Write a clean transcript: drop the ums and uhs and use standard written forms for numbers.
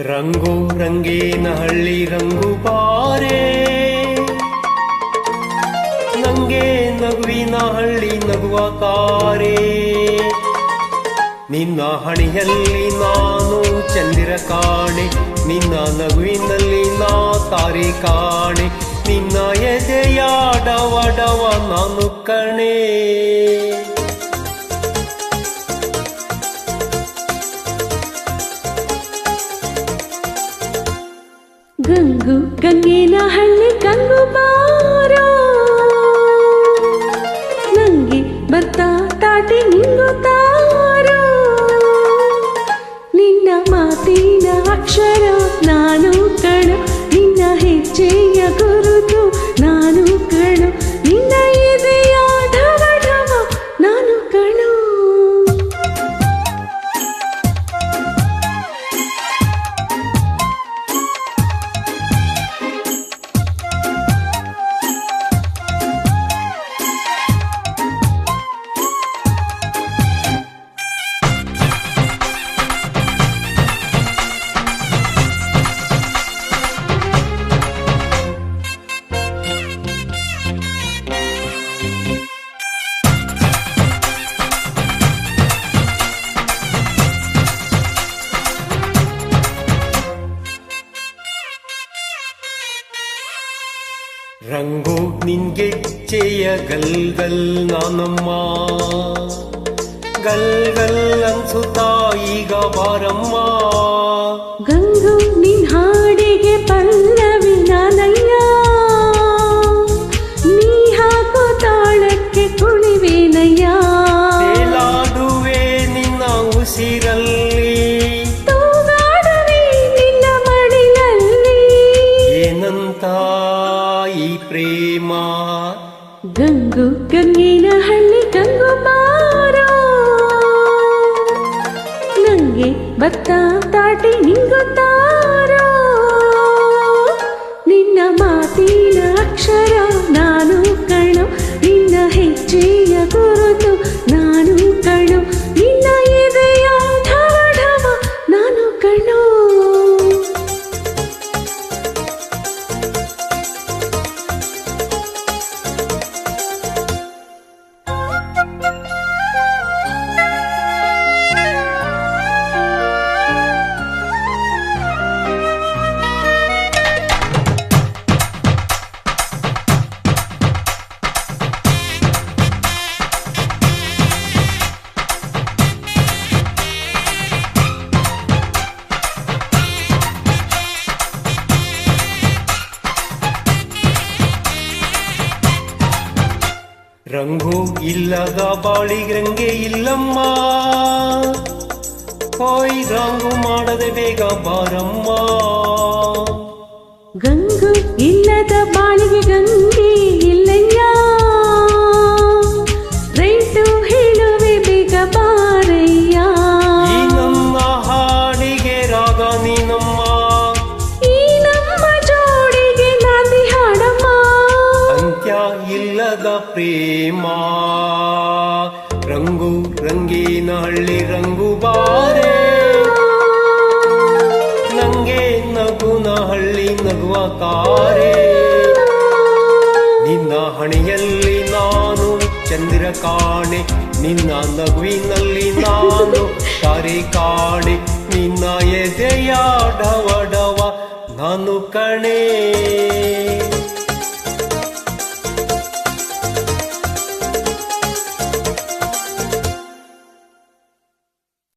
ರಂಗು ರಂಗೇನ ಹಳ್ಳಿ ರಂಗು ಬಾರೆ, ನಂಗೆ ನಗುವಿನ ಹಳ್ಳಿ ನಗುವ ತಾರೆ. ನಿನ್ನ ಹಣಿಯಲ್ಲಿ ನಾನು ಚಂದಿರ ಕಾಣೆ, ನಿನ್ನ ನಗುವಿನಲ್ಲಿ ನಾ ತಾರೆ ಕಾಣೆ. ನಿನ್ನ ಎದೆಯ ಡವ ಡವ ನಾನು ಕಣೆ. ಗಂಗು ಗಂಗೇನ ಹಳ್ಳಿ ಗಂಗು ಬಾರೋ, ನಂಗೆ ಬರ್ತಾ ತಾಟಿ ನಿಂಗು ತಾರೋ. ನಿನ್ನ ಮಾತಿನ ಅಕ್ಷರ ನಾನು ಕಣು, ನಿನ್ನ ಹೆಜ್ಜೆಯ ಗುರುತು ನಾನು ಕಣು. ನಿನ್ನ ಎದೆಯ ಢವ ಢವ ನಾನು ಕಣು. ರಂಗು ನಿನ್ಗೆಚ್ಚೆಯ ಗಲ್ ಗಲ್ ನಾನಮ್ಮ, ಗಲ್ ಗಲ್ ಅನ್ಸುತ್ತಾ ಈಗ ಬಾರಮ್ಮ. ಗಂಗು ನಿನ್ ಹಾಡಿಗೆ ಪಲ್ಲವಿ ನಾನಯ್ಯ, ನೀ ಹಾಕೋ ತಾಳಕ್ಕೆ ಕುಣಿವೇನಯ್ಯ. ತೇಲಾಡುವೆ ನಿನ್ನ ಉಸಿರಲ್ಲಿ, ತೂಗಾಡುವೆ ನಿನ್ನ ಮಡಿಲಲ್ಲಿ. ಏನಂತ ಈ ಪ್ರೇಮ. ಗಂಗು ಗಂಗೇನ ಹಳ್ಳಿ ಗಂಗು ಬಾರೋ, ನಂಗೆ ಭತ್ತ ತಾಟಿ ನಿಂಗು ತಾರೋ. ನಿನ್ನ ಮಾತಿನ ಅಕ್ಷರ ನಾನು ಕಣು, ನಿನ್ನ ಹೆಜ್ಜೆಯ ಗುರುತು ನಾನು ಕಣು. ನಿನ್ನ ಎದೆಯ ಢವ ಢವ ನಾನು ಕಣು. ರಂಗು ಇಲ್ಲದ ಬಾಳಿಗ್ರಂಗೆ ಇಲ್ಲಮ್ಮ, ಹೋಯ್ ರಂಗು ಮಾಡದೆ ಬೇಗ ಬಾರಮ್ಮ. ಗಂಗು ಇಲ್ಲದ ಬಾಳಿಗೆ ಗಂಗೆ ಇಲ್ಲಯ್ಯ, ರೈಟು ಹೇಳುವೆ ಬೇಗ ಬಾರಯ್ಯ. ಈ ನಮ್ಮ ಹಾಡಿಗೆ ರಾಗ ನೀನಮ್ಮ, ಈ ನಮ್ಮ ಜೋಡಿಗೆ ನಾಂದಿ ಹಾಡಮ್ಮ. ಅಂತ್ಯ ಇಲ್ಲದ ಪ್ರೇಮ. ರಂಗು ರಂಗೇನ ಹಳ್ಳಿ ರಂಗು ಬಾರೆ, ನಂಗೆ ನಗುನ ಹಳ್ಳಿ ನಗುವ ತಾರೆ. ನಿನ್ನ ಹಣೆಯಲ್ಲಿ ನಾನು ಚಂದಿರ ಕಾಣೆ, ನಿನ್ನ ನಗುವಿನಲ್ಲಿ ನಾನು ತಾರೆ ಕಾಣೆ. ನಿನ್ನ ಎದೆಯ ಢವ ಢವ ನಾನು ಕಣೆ.